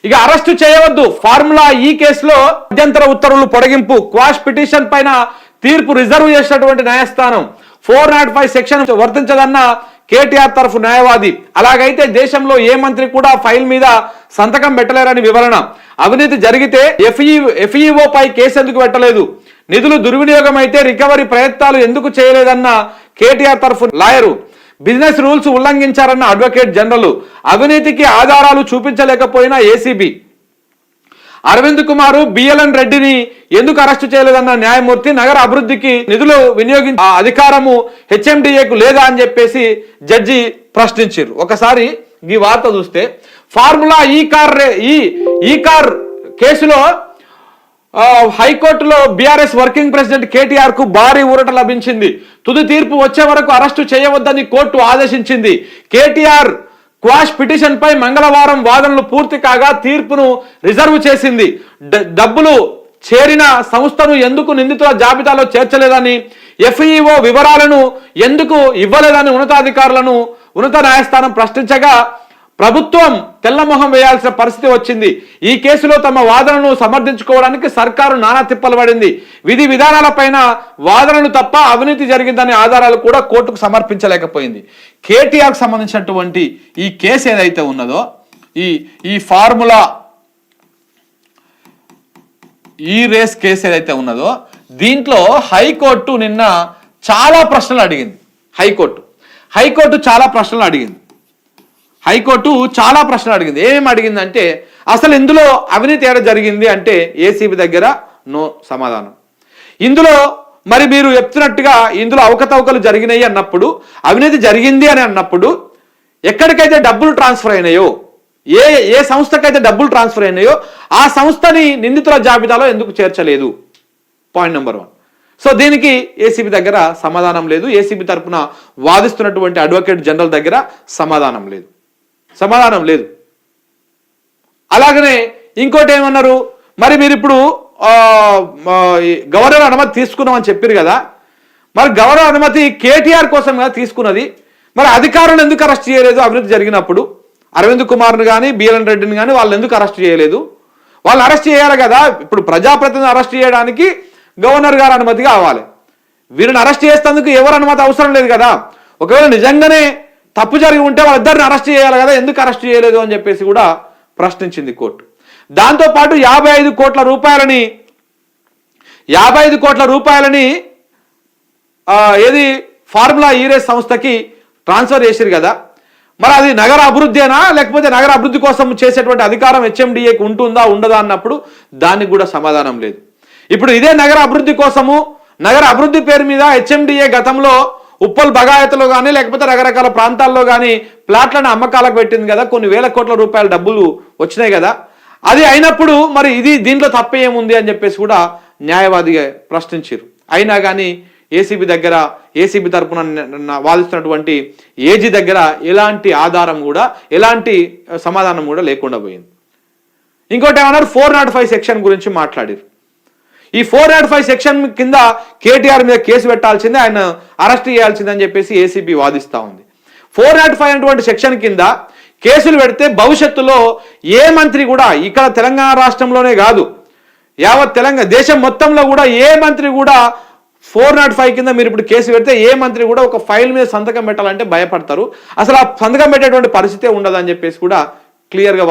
ఇక అరెస్టు చేయవద్దు ఫార్ములా ఈ కేసులో మధ్యంతర ఉత్తర్వులు పొడిగింపు క్వాష్ పిటిషన్ పైన తీర్పు రిజర్వ్ చేసినటువంటి న్యాయస్థానం 405 సెక్షన్ వర్తించదన్న కేటీఆర్ తరఫు న్యాయవాది. అలాగైతే దేశంలో ఏ మంత్రి కూడా ఫైల్ మీద సంతకం పెట్టలేరని వివరణ. అవినీతి జరిగితే ఎఫ్ఈఓ పై కేసు ఎందుకు పెట్టలేదు, నిధులు దుర్వినియోగం అయితే రికవరీ ప్రయత్నాలు ఎందుకు చేయలేదన్న కేటీఆర్ తరఫు లాయరు. బిజినెస్ రూల్స్ ఉల్లంఘించారన్న అడ్వకేట్ జనరల్. అవినీతికి ఆధారాలు చూపించలేకపోయినా ఏసీబీ. అరవింద్ కుమార్ బిఎల్ఎన్ రెడ్డిని ఎందుకు అరెస్టు చేయలేదన్న న్యాయమూర్తి. నగర అభివృద్ధికి నిధులు వినియోగించే అధికారము హెచ్ఎండిఏకు లేదా అని చెప్పేసి జడ్జి ప్రశ్నించారు. ఒకసారి ఈ వార్త చూస్తే ఫార్ములా ఈ కార్ కేసులో హైకోర్టులో బీఆర్ఎస్ వర్కింగ్ ప్రెసిడెంట్ కేటీఆర్ కు భారీ ఊరట లభించింది. తుది తీర్పు వచ్చే వరకు అరెస్టు చేయవద్దని కోర్టు ఆదేశించింది. కేటీఆర్ క్వాష్ పిటిషన్ పై మంగళవారం వాదనలు పూర్తి కాగా తీర్పును రిజర్వ్ చేసింది. డబ్బులు చేరిన సంస్థను ఎందుకు నిందితుల జాబితాలో చేర్చలేదని, ఎఫ్ఈఓ వివరాలను ఎందుకు ఇవ్వలేదని ఉన్నత న్యాయస్థానం ప్రశ్నించగా ప్రభుత్వం తెల్లమొహం వేయాల్సిన పరిస్థితి వచ్చింది. ఈ కేసులో తమ వాదనను సమర్థించుకోవడానికి సర్కారు నానా తిప్పలు పడింది. విధి విధానాలపైన వాదనలు తప్ప అవినీతి జరిగిందనే ఆధారాలు కూడా కోర్టుకు సమర్పించలేకపోయింది. కేటీఆర్కి సంబంధించినటువంటి ఈ కేసు ఏదైతే ఉన్నదో, ఈ ఫార్ములా ఈ రేస్ కేసు ఏదైతే ఉన్నదో, దీంట్లో హైకోర్టు నిన్న చాలా ప్రశ్నలు అడిగింది. హైకోర్టు చాలా ప్రశ్నలు అడిగింది. ఏమేమి అడిగిందంటే, అసలు ఇందులో అవినీతి ఏడ జరిగింది అంటే ఏసీబీ దగ్గర నో సమాధానం. ఇందులో మరి మీరు చెప్తున్నట్టుగా ఇందులో అవకతవకలు జరిగినాయి అన్నప్పుడు, అవినీతి జరిగింది అని అన్నప్పుడు ఎక్కడికైతే డబ్బులు ట్రాన్స్ఫర్ అయినాయో, ఏ సంస్థకైతే డబ్బులు ట్రాన్స్ఫర్ అయినాయో ఆ సంస్థని నిందితుల జాబితాలో ఎందుకు చేర్చలేదు? Point number 1. సో దీనికి ఏసీబీ దగ్గర సమాధానం లేదు. ఏసీబీ తరఫున వాదిస్తున్నటువంటి అడ్వకేట్ జనరల్ దగ్గర సమాధానం లేదు. అలాగనే ఇంకోటి ఏమన్నారు, మరి మీరు ఇప్పుడు గవర్నర్ అనుమతి తీసుకున్నామని చెప్పారు కదా, మరి గవర్నర్ అనుమతి కేటీఆర్ కోసం కదా తీసుకున్నది, మరి అధికారులను ఎందుకు అరెస్ట్ చేయలేదు? అవినీతి జరిగినప్పుడు అరవింద్ కుమార్ను కానీ బిఎల్ఎన్ రెడ్డిని కానీ వాళ్ళు ఎందుకు అరెస్ట్ చేయలేదు? వాళ్ళని అరెస్ట్ చేయాలి కదా. ఇప్పుడు ప్రజాప్రతినిధిని అరెస్ట్ చేయడానికి గవర్నర్ గారు అనుమతి కావాలి. వీరిని అరెస్ట్ చేసేందుకు ఎవరు అనుమతి అవసరం లేదు కదా. ఒకవేళ నిజంగానే తప్పు జరిగి ఉంటే వాళ్ళిద్దరిని అరెస్ట్ చేయాలి కదా, ఎందుకు అరెస్ట్ చేయలేదు అని చెప్పేసి కూడా ప్రశ్నించింది కోర్టు. దాంతోపాటు 55 కోట్ల రూపాయలని ఏది ఫార్ములా ఈ రేస్ సంస్థకి ట్రాన్స్ఫర్ చేశారు కదా, మరి అది నగర అభివృద్ధేనా లేకపోతే నగర అభివృద్ధి కోసం చేసేటువంటి అధికారం హెచ్ఎండిఏకి ఉంటుందా ఉండదా అన్నప్పుడు దానికి కూడా సమాధానం లేదు. ఇప్పుడు ఇదే నగర అభివృద్ధి కోసము, నగర అభివృద్ధి పేరు మీద హెచ్ఎండిఏ గతంలో ఉప్పల్ బగాయతలో కానీ లేకపోతే రకరకాల ప్రాంతాల్లో కానీ ప్లాట్లను అమ్మకాలకు పెట్టింది కదా, కొన్ని వేల కోట్ల రూపాయల డబ్బులు వచ్చినాయి కదా. అది అయినప్పుడు మరి దీంట్లో తప్పే ఏముంది అని చెప్పేసి కూడా న్యాయవాదిగా ప్రశ్నించారు. అయినా కానీ ఏసీబీ తరపున వాదిస్తున్నటువంటి ఏజీ దగ్గర ఎలాంటి ఆధారం కూడా, ఎలాంటి సమాధానం కూడా లేకుండా పోయింది. ఇంకోటి ఏమన్నారు, 405 సెక్షన్ గురించి మాట్లాడారు. ఈ 405 సెక్షన్ కింద కేటీఆర్ మీద కేసు పెట్టాల్సిందే, ఆయన అరెస్ట్ చేయాల్సిందని చెప్పేసి ఏసీబీ వాదిస్తూ ఉంది. 405 అనేటువంటి సెక్షన్ కింద కేసులు పెడితే భవిష్యత్తులో ఏ మంత్రి కూడా, ఇక్కడ తెలంగాణ రాష్ట్రంలోనే కాదు యావత్ తెలంగాణ దేశం మొత్తంలో కూడా ఏ మంత్రి కూడా 405 కింద మీరు ఇప్పుడు కేసు పెడితే ఏ మంత్రి కూడా ఒక ఫైల్ మీద సంతకం పెట్టాలంటే భయపడతారు. అసలు ఆ సంతకం పెట్టేటువంటి పరిస్థితే ఉండదని చెప్పేసి కూడా క్లియర్గా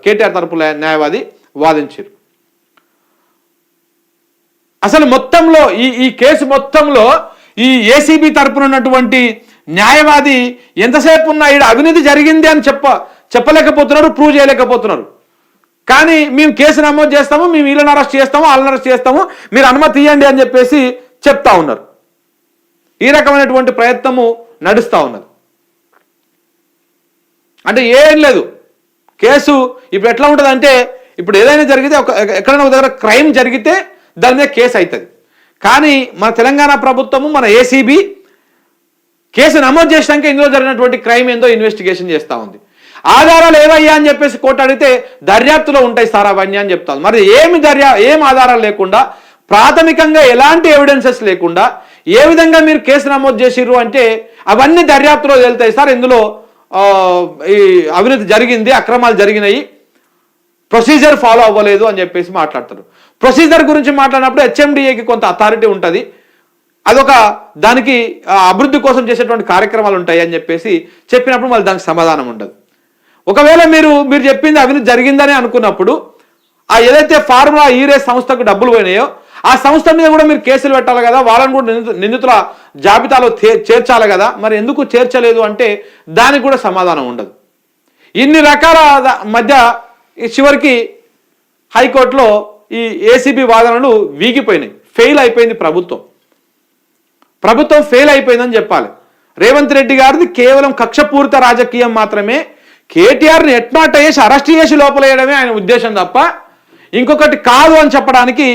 కేటీఆర్ తరపు న్యాయవాది వాదించారు. అసలు మొత్తంలో ఈ కేసు మొత్తంలో ఈ ఏసీబీ తరపున ఉన్నటువంటి న్యాయవాది ఎంతసేపు ఉన్నా ఇక్కడ అవినీతి జరిగింది అని చెప్పలేకపోతున్నారు, ప్రూవ్ చేయలేకపోతున్నారు. కానీ మేము కేసు నమోదు చేస్తాము, మేము వీళ్ళని అరెస్ట్ చేస్తాము, వాళ్ళని అరెస్ట్ చేస్తాము, మీరు అనుమతి ఇవ్వండి అని చెప్పేసి చెప్తా ఉన్నారు. ఈ రకమైనటువంటి ప్రయత్నము నడుస్తూ ఉన్నది. అంటే ఏం లేదు, కేసు ఇప్పుడు ఎట్లా ఉంటుంది అంటే, ఇప్పుడు ఏదైనా జరిగితే ఎక్కడైనా ఒక దగ్గర క్రైమ్ జరిగితే దాని మీద కేసు అవుతుంది. కానీ మన తెలంగాణ ప్రభుత్వము, మన ఏసీబీ కేసు నమోదు చేసినాక ఇందులో జరిగినటువంటి క్రైమ్ ఏందో ఇన్వెస్టిగేషన్ చేస్తూ ఉంది. ఆధారాలు ఏవయ్యా అని చెప్పేసి కోర్టు అడిగితే దర్యాప్తులో ఉంటాయి సార్ అవన్నీ అని చెప్తాను. మరి ఏం ఆధారాలు లేకుండా, ప్రాథమికంగా ఎలాంటి ఎవిడెన్సెస్ లేకుండా ఏ విధంగా మీరు కేసు నమోదు చేసిర్రు అంటే అవన్నీ దర్యాప్తులో తేలుతాయి సార్, ఇందులో ఈ అవినీతి జరిగింది, అక్రమాలు జరిగినాయి, ప్రొసీజర్ ఫాలో అవ్వలేదు అని చెప్పేసి మాట్లాడతారు. ప్రొసీజర్ గురించి మాట్లాడినప్పుడు హెచ్ఎండిఏకి కొంత అథారిటీ ఉంటుంది, అదొక దానికి అభివృద్ధి కోసం చేసేటువంటి కార్యక్రమాలు ఉంటాయి అని చెప్పేసి చెప్పినప్పుడు మళ్ళీ దానికి సమాధానం ఉండదు. ఒకవేళ మీరు చెప్పింది అవినీతి జరిగిందని అనుకున్నప్పుడు ఆ ఏదైతే ఫార్ములా ఈ రేస్ సంస్థకు డబ్బులు పోయినాయో ఆ సంస్థ మీద కూడా మీరు కేసులు పెట్టాలి కదా, వాళ్ళని కూడా నిందితుల జాబితాలో చేర్చాలి కదా, మరి ఎందుకు చేర్చలేదు అంటే దానికి కూడా సమాధానం ఉండదు. ఇన్ని రకాల మధ్య చివరికి హైకోర్టులో ఈ ఏసీబీ వాదనలు వీగిపోయినాయి. ఫెయిల్ అయిపోయింది ప్రభుత్వం ఫెయిల్ అయిపోయిందని చెప్పాలి. రేవంత్ రెడ్డి గారిది కేవలం కక్షపూరిత రాజకీయం మాత్రమే. కేటీఆర్ని ఎట్మాట చేసి అరెస్ట్ చేసి లోపలేయడమే ఆయన ఉద్దేశం తప్ప ఇంకొకటి కాదు అని చెప్పడానికి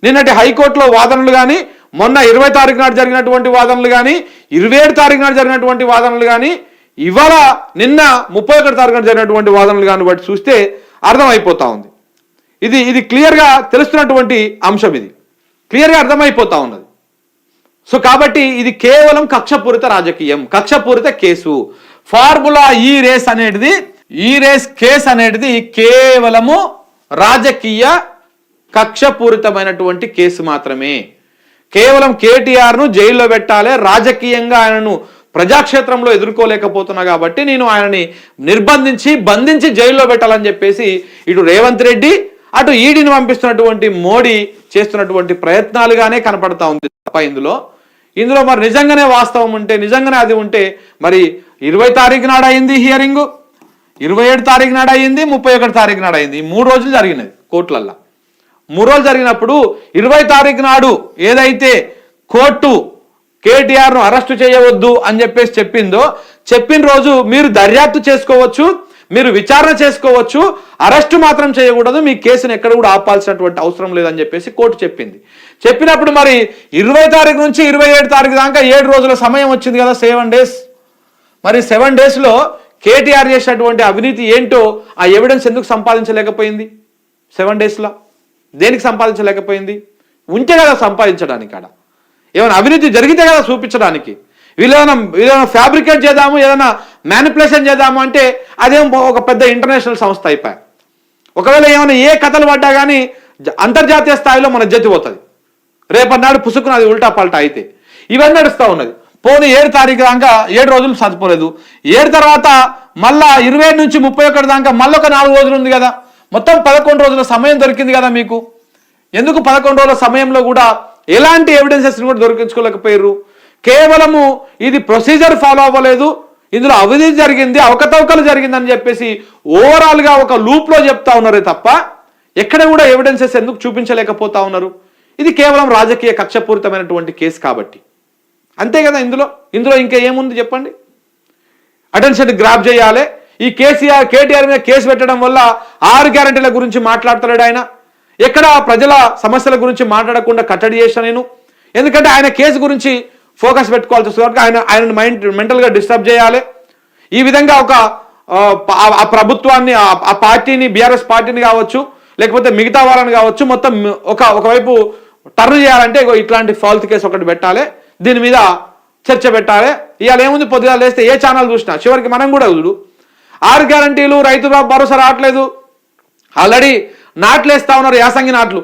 నిన్నటి హైకోర్టులో వాదనలు కానీ, మొన్న 20 తారీఖు నాడు జరిగినటువంటి వాదనలు కానీ, 27 తారీఖు నాడు జరిగినటువంటి వాదనలు కానీ, ఇవాళ నిన్న 31 తారీఖు నాడు జరిగినటువంటి వాదనలు కానీ బట్టి చూస్తే అర్థమైపోతా ఉంది. ఇది క్లియర్గా తెలుస్తున్నటువంటి అంశం, ఇది క్లియర్గా అర్థమైపోతా ఉన్నది. సో కాబట్టి ఇది కేవలం కక్షపూరిత రాజకీయం, కక్షపూరిత కేసు. ఫార్ములా ఈ రేస్ కేసు అనేది కేవలము రాజకీయ కక్షపూరితమైనటువంటి కేసు మాత్రమే. కేవలం కేటీఆర్ను జైల్లో పెట్టాలి, రాజకీయంగా ఆయనను ప్రజాక్షేత్రంలో ఎదుర్కోలేకపోతున్నా కాబట్టి నేను ఆయనని బంధించి జైల్లో పెట్టాలని చెప్పేసి ఇటు రేవంత్ రెడ్డి అటు ఈడీని పంపిస్తున్నటువంటి మోడీ చేస్తున్నటువంటి ప్రయత్నాలుగానే కనపడతా ఉంది తప్ప ఇందులో మరి నిజంగానే వాస్తవం ఉంటే, నిజంగానే అది ఉంటే మరి 20 తారీఖు నాడు అయింది హియరింగ్, 27 తారీఖు నాడు అయింది, 31 తారీఖు నాడు అయింది, 3 రోజులు జరిగినది కోర్టులల్లో. 3 రోజులు జరిగినప్పుడు 20 తారీఖు నాడు ఏదైతే కోర్టు కేటీఆర్ను అరెస్టు చేయవద్దు అని చెప్పేసి చెప్పిన రోజు మీరు దర్యాప్తు చేసుకోవచ్చు, మీరు విచారణ చేసుకోవచ్చు, అరెస్టు మాత్రం చేయకూడదు, మీ కేసును ఎక్కడ కూడా ఆపాల్సినటువంటి అవసరం లేదని చెప్పేసి కోర్టు చెప్పినప్పుడు మరి 20 తారీఖు నుంచి 27 తారీఖు దాకా 7 రోజుల సమయం వచ్చింది కదా, 7 days. మరి 7 daysలో కేటీఆర్ చేసినటువంటి అవినీతి ఏంటో ఆ ఎవిడెన్స్ ఎందుకు సంపాదించలేకపోయింది? 7 daysలో దేనికి సంపాదించలేకపోయింది? ఉంటే కదా సంపాదించడానికి, ఆడ ఏమైనా అవినీతి జరిగితే కదా చూపించడానికి. వీళ్ళేమైనా ఫ్యాబ్రికేట్ చేద్దాము, ఏదైనా మ్యానిపులేషన్ చేద్దాము అంటే అదేం ఒక పెద్ద ఇంటర్నేషనల్ సంస్థ అయిపోయాయి. ఒకవేళ ఏమైనా ఏ కథలు పడ్డా కానీ అంతర్జాతీయ స్థాయిలో మన జతి పోతుంది. రేపన్నాడు పుసుకుని అది ఉల్టా పల్టా అయితే ఇవన్నీ నడుస్తూ ఉన్నది. పోనీ 7 తారీఖు దాకా 7 రోజులు సరిపోలేదు, 7 తర్వాత మళ్ళా 27 నుంచి 31 దాకా మళ్ళీ ఒక 4 రోజులు ఉంది కదా, మొత్తం 11 రోజుల సమయం దొరికింది కదా మీకు. ఎందుకు 11 రోజుల సమయంలో కూడా ఎలాంటి ఎవిడెన్సెస్ కూడా దొరికించుకోలేకపోయారు? కేవలము ఇది ప్రొసీజర్ ఫాలో అవ్వలేదు, ఇందులో అవినీతి జరిగింది, అవకతవకలు జరిగిందని చెప్పేసి ఓవరాల్గా ఒక లూప్లో చెప్తా ఉన్నారే తప్ప ఎక్కడ కూడా ఎవిడెన్సెస్ ఎందుకు చూపించలేకపోతా ఉన్నారు? ఇది కేవలం రాజకీయ కక్షపూరితమైనటువంటి కేసు కాబట్టి అంతే కదా. ఇందులో ఇంకా ఏముంది చెప్పండి? అటెన్షన్ గ్రాప్ చేయాలి. ఈ కేటీఆర్ మీద కేసు పెట్టడం వల్ల 6 గ్యారెంటీల గురించి మాట్లాడతాడు ఆయన. ఎక్కడ ప్రజల సమస్యల గురించి మాట్లాడకుండా కట్టడి చేసిన నేను. ఎందుకంటే ఆయన కేసు గురించి ఫోకస్ పెట్టుకోవాల్సి వస్తుంది కాబట్టి ఆయన మెంటల్గా డిస్టర్బ్ చేయాలి. ఈ విధంగా ఆ ప్రభుత్వాన్ని, ఆ పార్టీని, బీఆర్ఎస్ పార్టీని కావచ్చు, లేకపోతే మిగతా వాళ్ళని కావచ్చు, మొత్తం ఒకవైపు టర్న్ చేయాలంటే ఇట్లాంటి ఫాల్త్ కేసు ఒకటి పెట్టాలి, దీని మీద చర్చ పెట్టాలి. ఇవాళ ఏముంది, పొద్దుగా లేస్తే ఏ ఛానల్ చూసినా చివరికి మనం కూడా చూడు 6 గ్యారంటీలు, రైతు భరోసా రావట్లేదు, ఆల్రెడీ నాట్లు వేస్తా ఉన్నారు, యాసంగి నాట్లు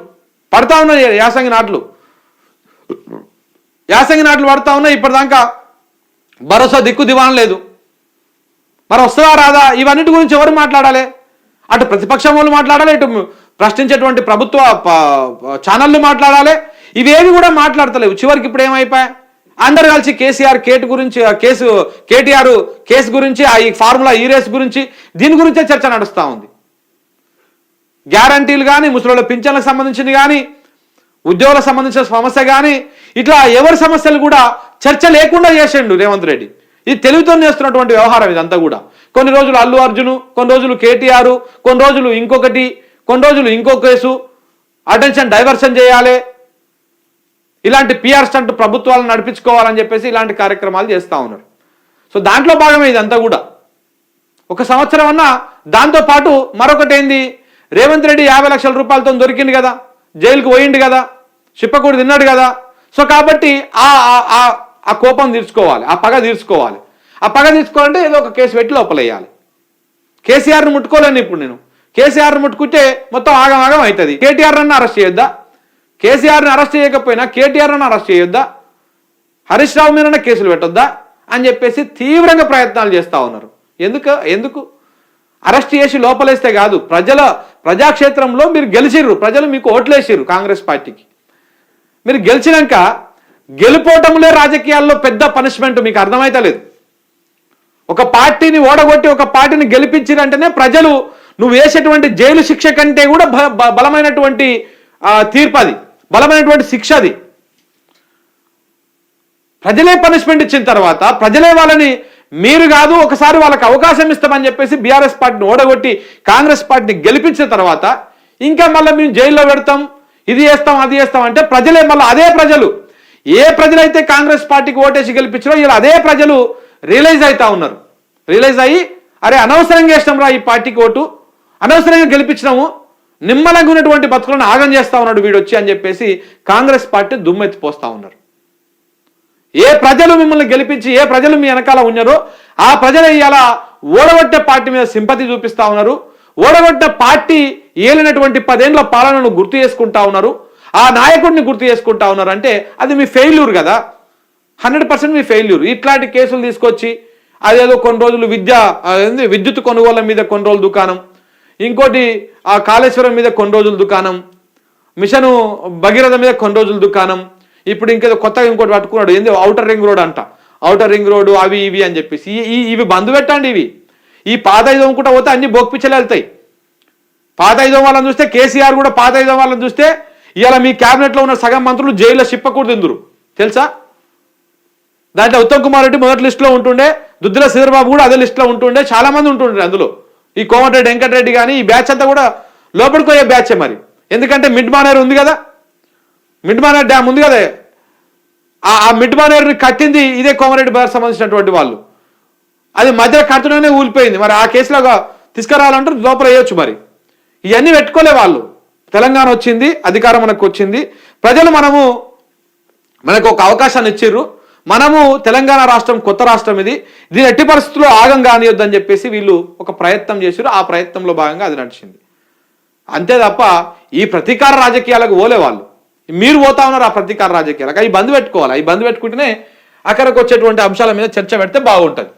పడతా ఉన్నాయి, యాసంగి నాట్లు పడతా ఉన్నాయి. ఇప్పటిదాకా భరోసా దిక్కు దివాన్ లేదు. మరి వస్తుందా రాదా? ఇవన్నిటి గురించి ఎవరు మాట్లాడాలి? అటు ప్రతిపక్షం వాళ్ళు మాట్లాడాలి, ఇటు ప్రశ్నించేటువంటి ప్రభుత్వ ఛానళ్ళు మాట్లాడాలి. ఇవేవి కూడా మాట్లాడతలేవు. చివరికి ఇప్పుడు ఏమైపోయా, అందరు కలిసి కేటీఆర్ కేసు గురించి, ఈ ఫార్ములా ఈ రేస్ గురించి, దీని గురించే చర్చ నడుస్తూ ఉంది. గ్యారంటీలు కానీ, ముసలిళ్ళ పింఛన్లకు సంబంధించింది కానీ, ఉద్యోగులకు సంబంధించిన సమస్య కానీ, ఇట్లా ఎవరి సమస్యలు కూడా చర్చ లేకుండా చేసిండు రేవంత్ రెడ్డి. ఇది తెలివితో చేస్తున్నటువంటి వ్యవహారం ఇదంతా కూడా. కొన్ని రోజులు అల్లు అర్జును, కొన్ని రోజులు కేటీఆర్, కొన్ని రోజులు ఇంకొకటి, కొన్ని రోజులు ఇంకో కేసు, అటెన్షన్ డైవర్షన్ చేయాలి, ఇలాంటి పిఆర్ స్టంట్ ప్రభుత్వాలను నడిపించుకోవాలని చెప్పేసి ఇలాంటి కార్యక్రమాలు చేస్తూ ఉన్నారు. సో దాంట్లో భాగమే ఇదంతా కూడా. 1 సంవత్సరం అన్నా దాంతోపాటు మరొకటి ఏంది, రేవంత్ రెడ్డి 50 లక్షల రూపాయలతో దొరికింది కదా, జైలుకు పోయిండు కదా, చిప్పకూడు తిన్నాడు కదా. సో కాబట్టి ఆ కోపం తీర్చుకోవాలి, ఆ పగ తీర్చుకోవాలి. ఆ పగ తీసుకోవాలంటే ఏదో ఒక కేసు పెట్టి లోపలేయాలి. కేసీఆర్ని ముట్టుకోలేను ఇప్పుడు నేను. కేసీఆర్ని ముట్టుకుంటే మొత్తం ఆగమాగం అవుతుంది. కేటీఆర్ అన్న అరెస్ట్ చేయొద్దా? కేసీఆర్ని అరెస్ట్ చేయకపోయినా కేటీఆర్ అన్న అరెస్ట్ చేయొద్దా? హరీష్ రావు మీదన్న కేసులు పెట్టొద్దా అని చెప్పేసి తీవ్రంగా ప్రయత్నాలు చేస్తూ ఉన్నారు. ఎందుకు అరెస్ట్ చేసి లోపలేస్తే కాదు, ప్రజాక్షేత్రంలో మీరు గెలిచిర్రు, ప్రజలు మీకు ఓట్లేసిర్రు కాంగ్రెస్ పార్టీకి. మీరు గెలిచినాక గెలుపోవటంలే రాజకీయాల్లో పెద్ద పనిష్మెంట్, మీకు అర్థమైతలేదు. ఒక పార్టీని ఓడగొట్టి ఒక పార్టీని గెలిపించిరంటేనే ప్రజలు నువ్వు వేసేటువంటి జైలు శిక్ష కంటే కూడా బలమైనటువంటి తీర్పు, అది బలమైనటువంటి శిక్ష. అది ప్రజలే పనిష్మెంట్ ఇచ్చిన తర్వాత ప్రజలే వాళ్ళని, మీరు కాదు ఒకసారి వాళ్ళకి అవకాశం ఇస్తామని చెప్పేసి బీఆర్ఎస్ పార్టీని ఓడగొట్టి కాంగ్రెస్ పార్టీని గెలిపించిన తర్వాత ఇంకా మళ్ళీ మేము జైల్లో పెడతాం, ఇది చేస్తాం అది చేస్తాం అంటే ప్రజలే మళ్ళీ అదే ప్రజలు, ఏ ప్రజలైతే కాంగ్రెస్ పార్టీకి ఓటేసి గెలిపించారో ఇలా అదే ప్రజలు రియలైజ్ అవుతా ఉన్నారు. రియలైజ్ అయ్యి అరే అనవసరంగా వేసినాం రా ఈ పార్టీకి ఓటు, అనవసరంగా గెలిపించినాము, నిమ్మలంగా ఉన్నటువంటి బతుకులను ఆగం చేస్తా ఉన్నాడు వీడొచ్చి అని చెప్పేసి కాంగ్రెస్ పార్టీ దుమ్మెత్తిపోస్తా ఉన్నారు. ఏ ప్రజలు మిమ్మల్ని గెలిపించి ఏ ప్రజలు మీ వెనకాల ఉన్నారో ఆ ప్రజలు ఇవాళ ఓడగొట్టే పార్టీ మీద సింపతి చూపిస్తా ఉన్నారు. ఓడగొట్టే పార్టీ ఏలినటువంటి 10 ఏళ్ల పాలనను గుర్తు చేసుకుంటా ఉన్నారు, ఆ నాయకుడిని గుర్తు చేసుకుంటా ఉన్నారు. అంటే అది మీ ఫెయిల్యూర్ కదా, 100% మీ ఫెయిల్యూర్. ఇట్లాంటి కేసులు తీసుకొచ్చి అదేదో కొన్ని రోజులు విద్యుత్ కొనుగోళ్ల మీద కొన్ని రోజులు దుకాణం, ఇంకోటి ఆ కాళేశ్వరం మీద కొన్ని రోజులు దుకాణం, మిషను భగీరథ మీద కొన్ని రోజులు దుకాణం, ఇప్పుడు ఇంకేదో కొత్తగా ఇంకోటి పట్టుకున్నాడు ఏంది ఔటర్ రింగ్ రోడ్ అంట, ఔటర్ రింగ్ రోడ్ అవి ఇవి అని చెప్పేసి ఇవి బంద్ పెట్టండి. ఈ పాత ఐదు అనుకుంటా పోతే అన్ని బొక్పిచ్చలు వెళ్తాయి. పాత ఐదో వాళ్ళని చూస్తే కేసీఆర్ కూడా పాత ఐదో వాళ్ళని చూస్తే ఇవాళ మీ క్యాబినెట్లో ఉన్న సగం మంత్రులు జైల్లో చిప్పకూడదు తిందురు తెలుసా. దాంట్లో ఉత్తమ్ కుమార్ రెడ్డి మొదటి లిస్టులో ఉంటుండే, దుద్దుల శ్రీధర్బాబు కూడా అదే లిస్టులో ఉంటుండే, చాలా మంది ఉంటుండే అందులో. ఈ కోమటిరెడ్డి వెంకటరెడ్డి కానీ ఈ బ్యాచ్ అంతా కూడా లోపలిపోయే బ్యాచే మరి. ఎందుకంటే మిడ్ మానేర్ ఉంది కదా, మిడ్ మానేర్ డ్యామ్ ఉంది కదా, ఆ మిడ్ మానేర్ని కట్టింది ఇదే కోమరెడ్డి బార్ సంబంధించినటువంటి వాళ్ళు. అది మధ్య కడుతూనే ఊలిపోయింది. మరి ఆ కేసులో తీసుకురావాలంటే లోపల వేయొచ్చు. మరి ఇవన్నీ పెట్టుకోలే వాళ్ళు. తెలంగాణ వచ్చింది, అధికారం మనకు వచ్చింది, ప్రజలు మనకు ఒక అవకాశాన్ని ఇచ్చిర్రు. మనము తెలంగాణ రాష్ట్రం కొత్త రాష్ట్రం, దీని ఎట్టి పరిస్థితుల్లో ఆగం కానియొద్దని చెప్పేసి వీళ్ళు ఒక ప్రయత్నం చేశారు. ఆ ప్రయత్నంలో భాగంగా అది నడిచింది అంతే తప్ప ఈ ప్రతీకార రాజకీయాలకు పోలే వాళ్ళు. మీరు పోతా ఉన్నారు ఆ ప్రతీకార రాజకీయాలకు. అవి బంద్ పెట్టుకోవాలి. అవి బంద్ పెట్టుకుంటేనే అక్కడికి వచ్చేటువంటి అంశాల మీద చర్చ పెడితే బాగుంటుంది.